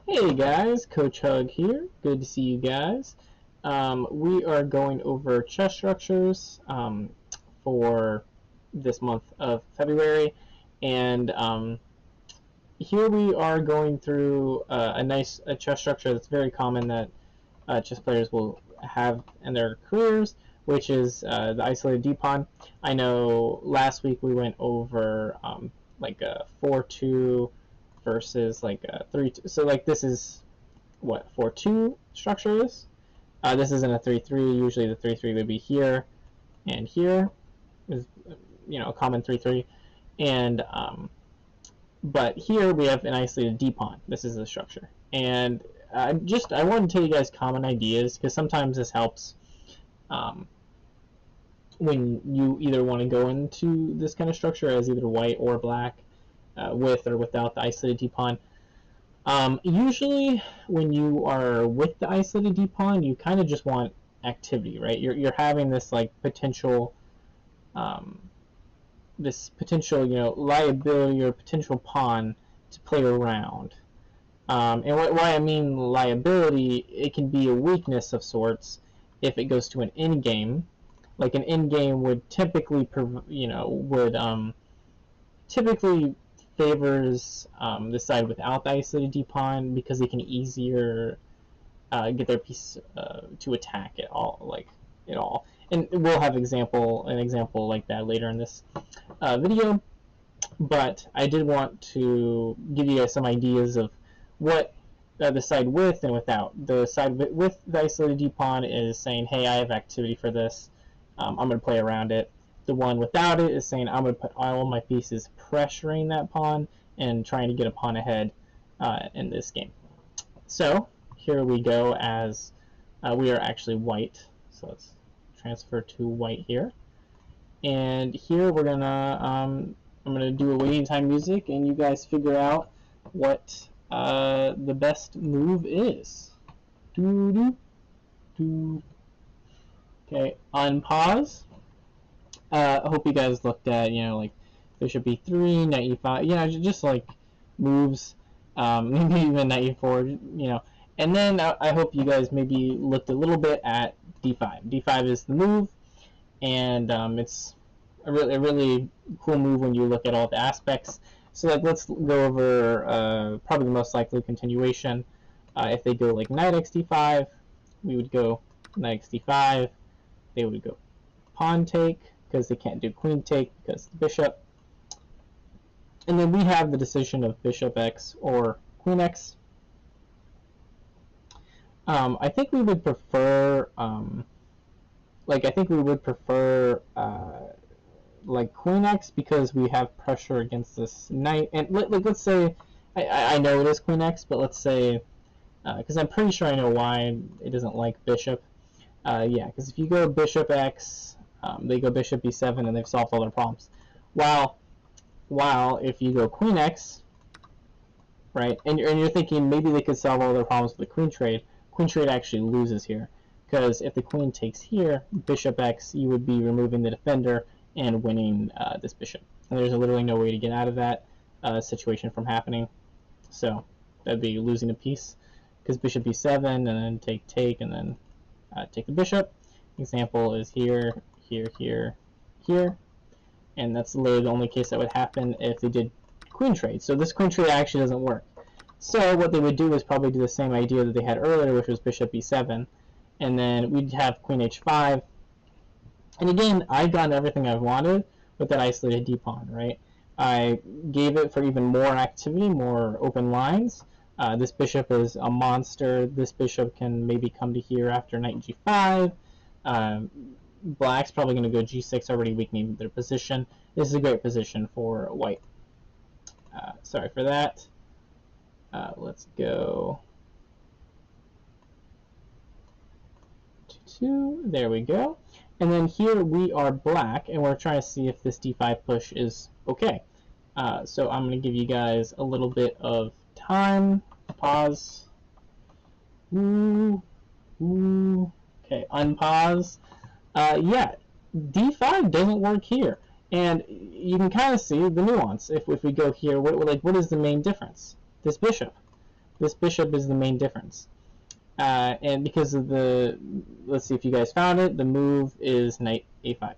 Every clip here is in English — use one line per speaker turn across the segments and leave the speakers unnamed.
Hey guys, Coach Hug here. Good to see you guys. We are going over chess structures for this month of February, and here we are going through a chess structure that's very common that chess players will have in their careers, which is the isolated d-pawn. I know last week we went over like a 4-2 versus like a 3-2. So like this is what 4-2 structure is. This isn't a 3-3. Usually the 3-3 would be here and here is a common 3-3, and but here we have an isolated d-pawn. This is the structure, and I wanted to tell you guys common ideas because sometimes this helps when you either want to go into this kind of structure as either white or black, with or without the isolated d-pawn. Usually, when you are with the isolated d-pawn, you kind of just want activity, right? You're having this like potential, liability or potential pawn to play around. And why I mean liability, it can be a weakness of sorts if it goes to an endgame. Like an endgame would typically, typically favors the side without the isolated d-pawn because they can easier get their piece to attack it all. And we'll have an example like that later in this video. But I did want to give you guys some ideas of what the side with and without. The side with the isolated d-pawn is saying, hey, I have activity for this. I'm going to play around it. The one without it is saying, I'm going to put all my pieces pressuring that pawn and trying to get a pawn ahead in this game. So here we go as we are actually white. So let's transfer to white here. And here we're going to, I'm going to do a waiting time music and you guys figure out what the best move is. Okay, unpause. I hope you guys looked at, like bishop e3, knight e5, just like moves, maybe even knight e4, And then I hope you guys maybe looked a little bit at d5. d5 is the move, and it's a really cool move when you look at all the aspects. So like let's go over probably the most likely continuation. If they go like knight x d5, we would go knight x d5. They would go pawn take, because they can't do queen take because the bishop. And then we have the decision of bishop x or queen x. I think we would prefer, like queen x because we have pressure against this knight. And let's say, I know it is queen x, but let's say, because I'm pretty sure I know why it doesn't like bishop. Yeah, because if you go bishop x, they go bishop b7 and they've solved all their problems. While if you go queen x, right, and you're thinking maybe they could solve all their problems with the queen trade actually loses here. Because if the queen takes here, bishop x, you would be removing the defender and winning this bishop. And there's literally no way to get out of that situation from happening. So that'd be losing a piece. Because bishop b7 and then take and then take the bishop. Example is here, here, and that's literally the only case that would happen if they did queen trade. So this queen trade actually doesn't work. So what they would do is probably do the same idea that they had earlier, which was bishop b7, and then we'd have queen h5. And again, I've gotten everything I've wanted with that isolated d-pawn, right? I gave it for even more activity, more open lines. This bishop is a monster. This bishop can maybe come to here after knight g5. Black's probably going to go g6, already weakening their position. This is a great position for white. Sorry for that. Let's go to 2. There we go. And then here we are black, and we're trying to see if this d5 push is okay. So I'm going to give you guys a little bit of time. Pause. Okay, unpause. Yeah, d5 doesn't work here, and you can kind of see the nuance. If we go here, what is the main difference? This bishop. this bishop is the main difference. And because of the, let's see if you guys found it, the move is knight a5.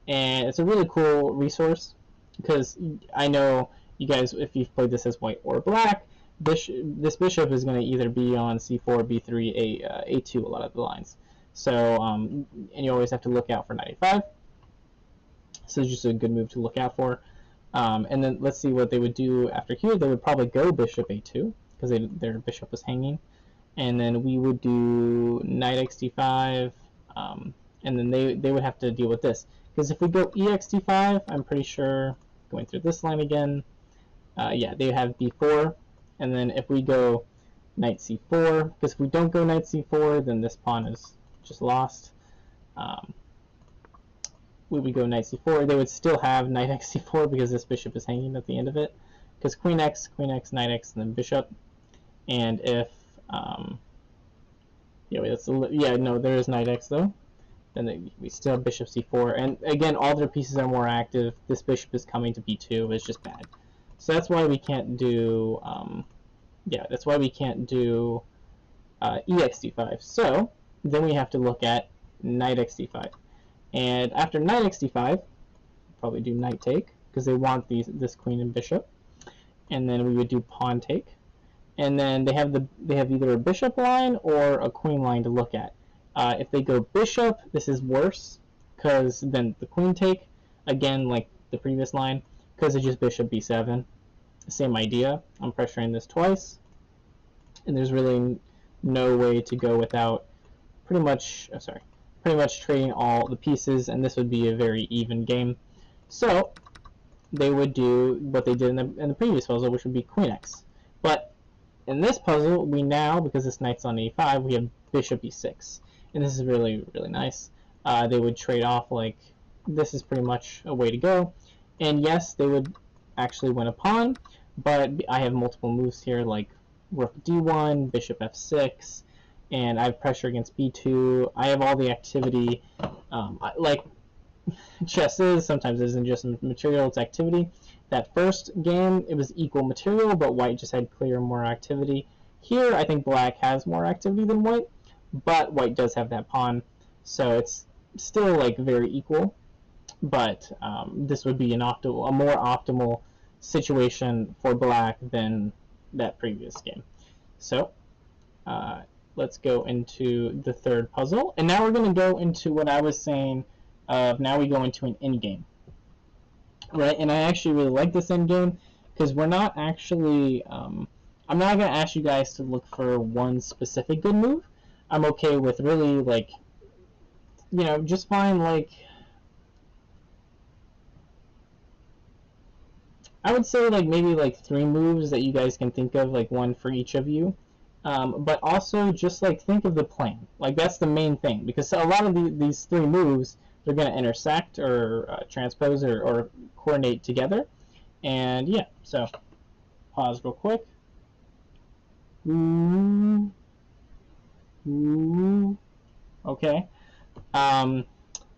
And it's a really cool resource because I know you guys, if you've played this as white or black, this bishop is going to either be on c4, b3, a2 a lot of the lines. So, and you always have to look out for knight a5. So it's just a good move to look out for. And then let's see what they would do after here. They would probably go bishop a2 because their bishop was hanging. And then we would do knight x d5, and then they would have to deal with this. Because if we go ex d5, I'm pretty sure, going through this line again, yeah, they have b4. And then if we go knight c4, because if we don't go knight c4, then this pawn is just lost. We would go knight c4. They would still have knight x c4 because this bishop is hanging at the end of it. Because queen x, knight x, and then bishop. And if no, there is knight x though. Then we still have bishop c4, and again, all their pieces are more active. This bishop is coming to b2. It's just bad. So that's why we can't do. That's why we can't do ex d5. So then we have to look at knight x d5, and after knight x d5, probably do knight take because they want this queen and bishop, and then we would do pawn take. And then they have either a bishop line or a queen line to look at. If they go bishop, this is worse because then the queen take, again like the previous line, because it's just bishop b7. Same idea. I'm pressuring this twice, and there's really no way to go without pretty much trading all the pieces, and this would be a very even game. So they would do what they did in the previous puzzle, which would be queen x. But in this puzzle, we now, because this knight's on a5, we have bishop e6. And this is really, really nice. They would trade off, like, this is pretty much a way to go. And yes, they would actually win a pawn, but I have multiple moves here, like rook d1, bishop f6, and I have pressure against b2. I have all the activity. Like chess is, sometimes it isn't just material, it's activity. That first game, it was equal material, but white just had clear more activity. Here, I think black has more activity than white, but white does have that pawn, so it's still like very equal. But this would be a more optimal situation for black than that previous game. So let's go into the third puzzle, and now we're going to go into what I was saying. Now we go into an endgame. Right, and I actually really like this endgame because we're not actually. I'm not gonna ask you guys to look for one specific good move. I'm okay with really like, just find like. I would say like maybe like 3 moves that you guys can think of, like one for each of you. But also just like think of the plan. Like that's the main thing, because a lot of these 3 moves, they're going to intersect or transpose or coordinate together. And yeah, so pause real quick. Okay.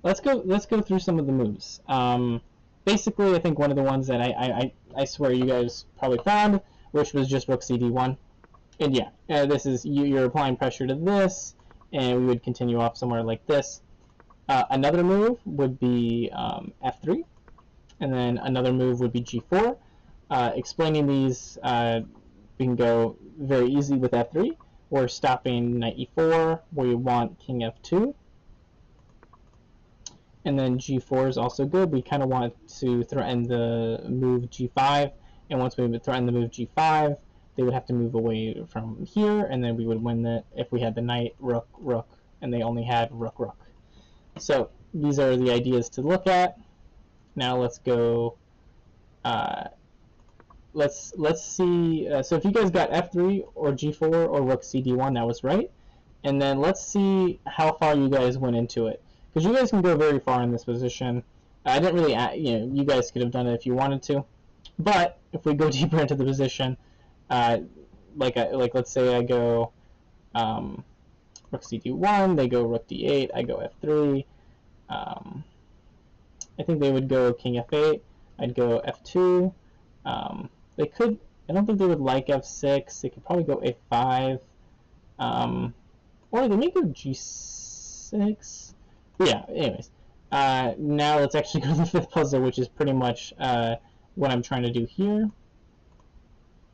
Let's go through some of the moves. Basically, I think one of the ones that I swear you guys probably found, which was just rook cd1. And yeah, this is you're applying pressure to this, and we would continue off somewhere like this. Another move would be f3, and then another move would be g4. Explaining these, we can go very easy with f3. We're stopping knight e4, where you want king f2. And then g4 is also good. We kind of want to threaten the move g5, and once we would threaten the move g5, they would have to move away from here, and then we would win it if we had the knight, rook, rook, and they only had rook, rook. So these are the ideas to look at. Now let's go. Let's see. So if you guys got f3 or g4 or rook cd1, that was right. And then let's see how far you guys went into it, because you guys can go very far in this position. I didn't really, you guys could have done it if you wanted to, but if we go deeper into the position, like let's say I go rook cd1, they go rook d8, I go f3. I think they would go king f8. I'd go f2. They could I don't think they would like f6. They could probably go a5. Or they may go g6. But yeah, anyways. Now let's actually go to the fifth puzzle, which is pretty much what I'm trying to do here.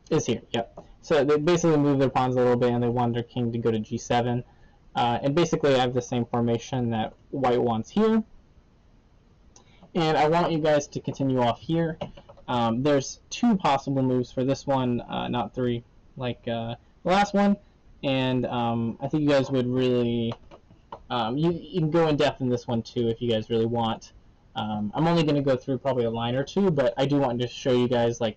Is here, yep. So they basically move their pawns a little bit, and they want their king to go to g7. And basically I have the same formation that white wants here. And I want you guys to continue off here. There's two possible moves for this one, not three, like the last one. And I think you guys would really, you can go in depth in this one too if you guys really want. I'm only going to go through probably a line or two, but I do want to show you guys like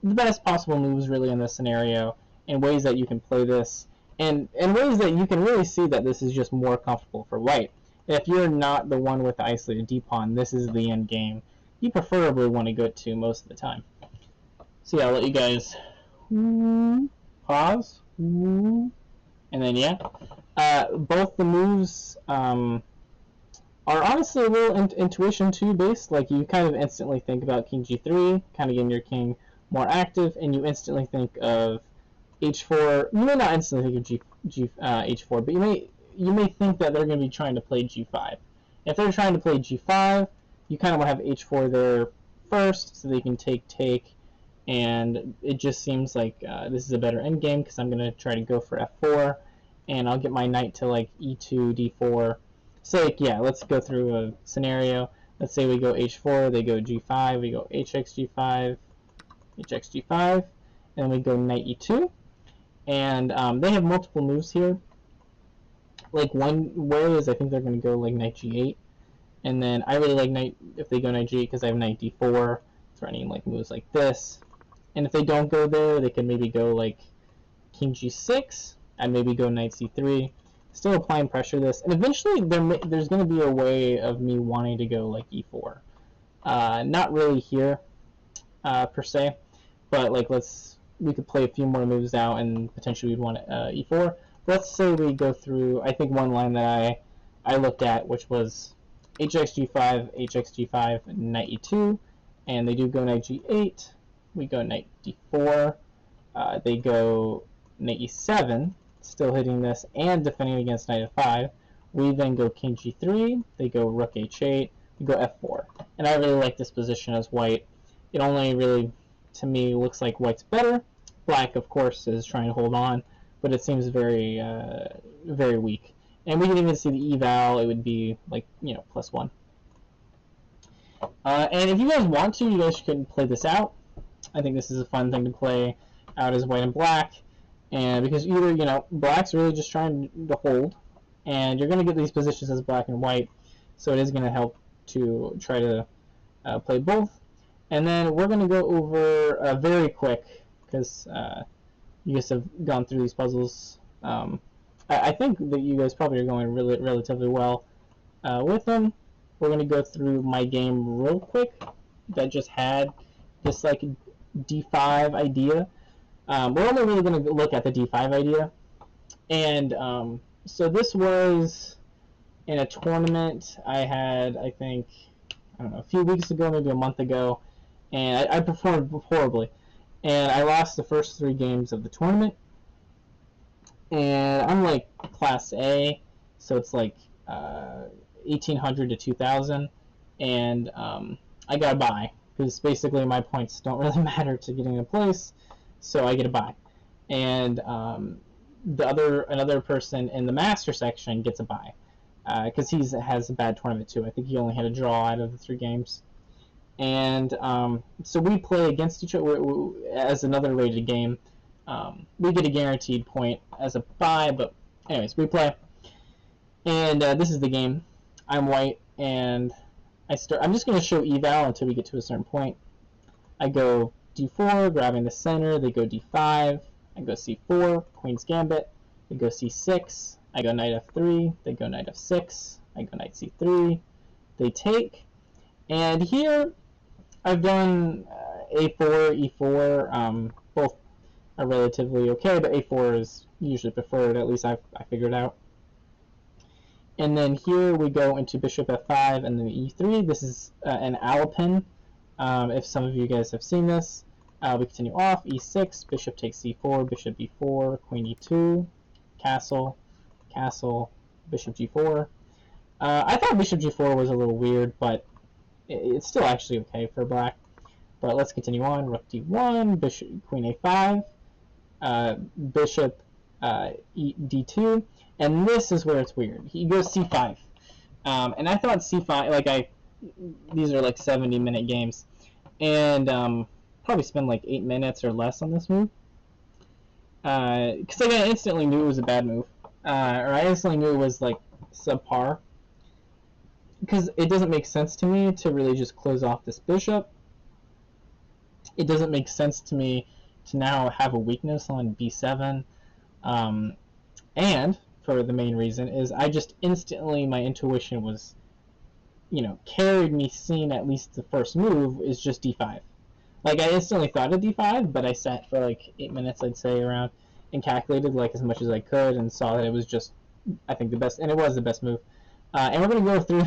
the best possible moves really in this scenario, and ways that you can play this, and ways that you can really see that this is just more comfortable for white. If you're not the one with the isolated d-pawn, this is the end game you preferably want to go to most of the time. So yeah, I'll let you guys pause, and then yeah. Both the moves are honestly a little intuition too based. Like you kind of instantly think about king g3, kind of getting your king more active, and you instantly think of h4. You may not instantly think of h4, but you may think that they're going to be trying to play g5. If they're trying to play g5, you kind of want to have h4 there first, so they can take, and it just seems like this is a better endgame because I'm going to try to go for f4, and I'll get my knight to like e2, d4. So like, yeah, let's go through a scenario. Let's say we go h4, they go g5, we go hx g5, hx g5, and then we go knight e2. And they have multiple moves here. Like one way is I think they're going to go like knight g8, and then I really like knight if they go knight g8 because I have knight d4 threatening like moves like this. And if they don't go there, they could maybe go like king g6 and maybe go knight c3. Still applying pressure to this, and eventually there's going to be a way of me wanting to go like e4. Not really here per se, but like we could play a few more moves out and potentially we'd want e4. Let's say we go through, I think one line that I looked at, which was hx g5, knight e2, and they do go knight g8, we go knight d4, they go knight e7, still hitting this and defending against knight f5, we then go king g3, they go rook h8, they go f4. And I really like this position as white. It only really, to me, looks like white's better. Black, of course, is trying to hold on, but it seems very, very weak. And we can even see the eval, it would be like, you know, +1. And if you guys want to, you guys can play this out. I think this is a fun thing to play out as white and black. And because either, you know, black's really just trying to hold, and you're going to get these positions as black and white, so it is going to help to try to play both. And then we're going to go over very quick, because you guys have gone through these puzzles. I think that you guys probably are going relatively well with them. We're going to go through my game real quick that just had this like d5 idea. We're only really going to look at the d5 idea. And so this was in a tournament I had, I think, I don't know, a few weeks ago, maybe a month ago, and I performed horribly. And I lost the first 3 games of the tournament. And I'm like class A, so it's like 1800 to 2000, and I got a bye because basically my points don't really matter to getting a place, so I get a bye. And another person in the master section gets a bye because he has a bad tournament too. I think he only had a draw out of the 3 games. And so we play against each other as another rated game. We get a guaranteed point as a bye, but anyways, we play. And this is the game. I'm white, and I'm just going to show eval until we get to a certain point. I go d4, grabbing the center. They go d5. I go c4, queen's gambit. They go c6. I go knight f3. They go knight f6. I go knight c3. They take. And here I've done a4, e4. Both are relatively okay, but a4 is usually preferred. At least I figured out. And then here we go into bishop f5 and then e3. This is an Alpin, if some of you guys have seen this. We continue off, e6, bishop takes c4, bishop b4, queen e2, castle, castle, bishop g4. I thought bishop g4 was a little weird, but it's still actually okay for black. But let's continue on. Rook d1, bishop, queen a5, bishop d2, and this is where it's weird. He goes c5, and I thought c5, like these are like 70-minute games, and probably spend like 8 minutes or less on this move, because I instantly knew it was a bad move, or I instantly knew it was like subpar, because it doesn't make sense to me to really just close off this bishop. It doesn't make sense to me to now have a weakness on b7, and for the main reason is I just instantly, my intuition was, carried me seeing at least the first move is just d5. Like, I instantly thought of d5, but I sat for like 8 minutes, I'd say, around, and calculated like as much as I could, and saw that it was just, I think, the best, and it was the best move. And we're going to go through,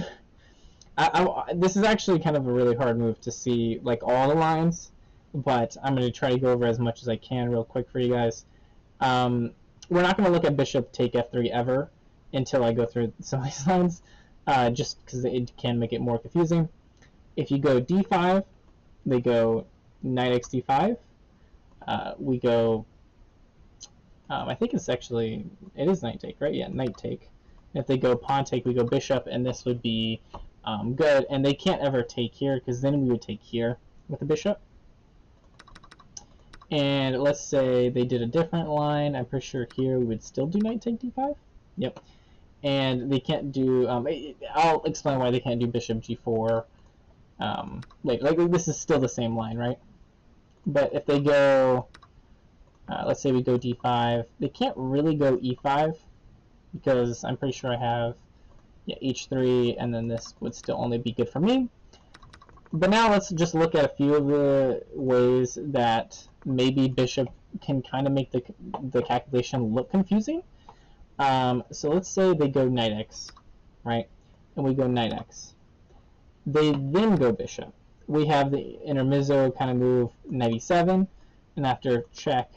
this is actually kind of a really hard move to see, like, all the lines, but I'm going to try to go over as much as I can real quick for you guys. We're not going to look at bishop take f3 ever until I go through some of these lines, just because it can make it more confusing. If you go d5, they go knight x d5. We go, I think it's actually, it is knight take, right? Yeah, knight take. If they go pawn take, we go bishop, and this would be good. And they can't ever take here, because then we would take here with the bishop. And let's say they did a different line. I'm pretty sure here we would still do knight take d5. Yep. And they can't do, I'll explain why they can't do bishop g4. Like this is still the same line, right? But if they go, let's say we go d5, they can't really go e5, because I'm pretty sure I have h3, and then this would still only be good for me. But now let's just look at a few of the ways that maybe bishop can kind of make the calculation look confusing. So let's say they go knight x, right? And we go knight x. They then go bishop. We have the intermezzo kind of move knight e7, and after check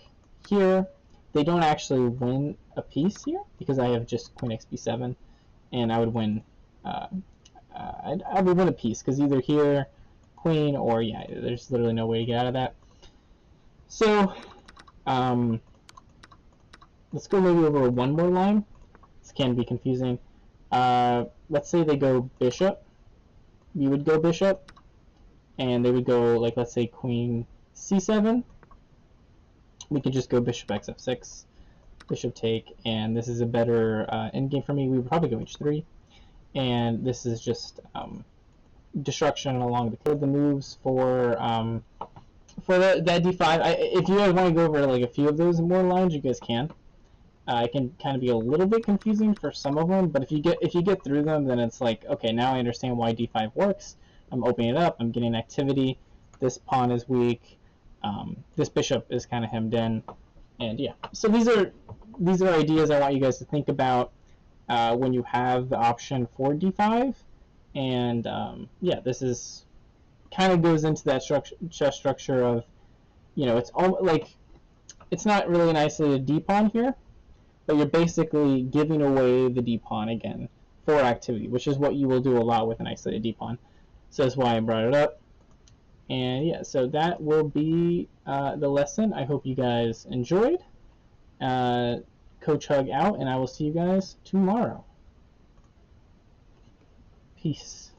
here, they don't actually win a piece here, because I have just queen x b7, and I would win, I would win a piece, because either here, queen, or yeah, there's literally no way to get out of that. So, let's go maybe over one more line. This can be confusing. Let's say they go bishop. We would go bishop, and they would go, like, let's say queen c7. We could just go bishop x f6, bishop take, and this is a better endgame for me. We would probably go h3, and this is just destruction along the code. The moves for that d5. If you guys want to go over like a few of those more lines, you guys can. It can kind of be a little bit confusing for some of them, but if you get through them, then it's like, okay, now I understand why d5 works. I'm opening it up. I'm getting activity. This pawn is weak. This bishop is kind of hemmed in, and yeah. So these are ideas I want you guys to think about when you have the option for d5, and yeah, this is kind of goes into that chess structure of, it's all like, it's not really an isolated d pawn here, but you're basically giving away the d pawn again for activity, which is what you will do a lot with an isolated d pawn. So that's why I brought it up. And yeah, so that will be the lesson. I hope you guys enjoyed. Coach Hug out, and I will see you guys tomorrow. Peace.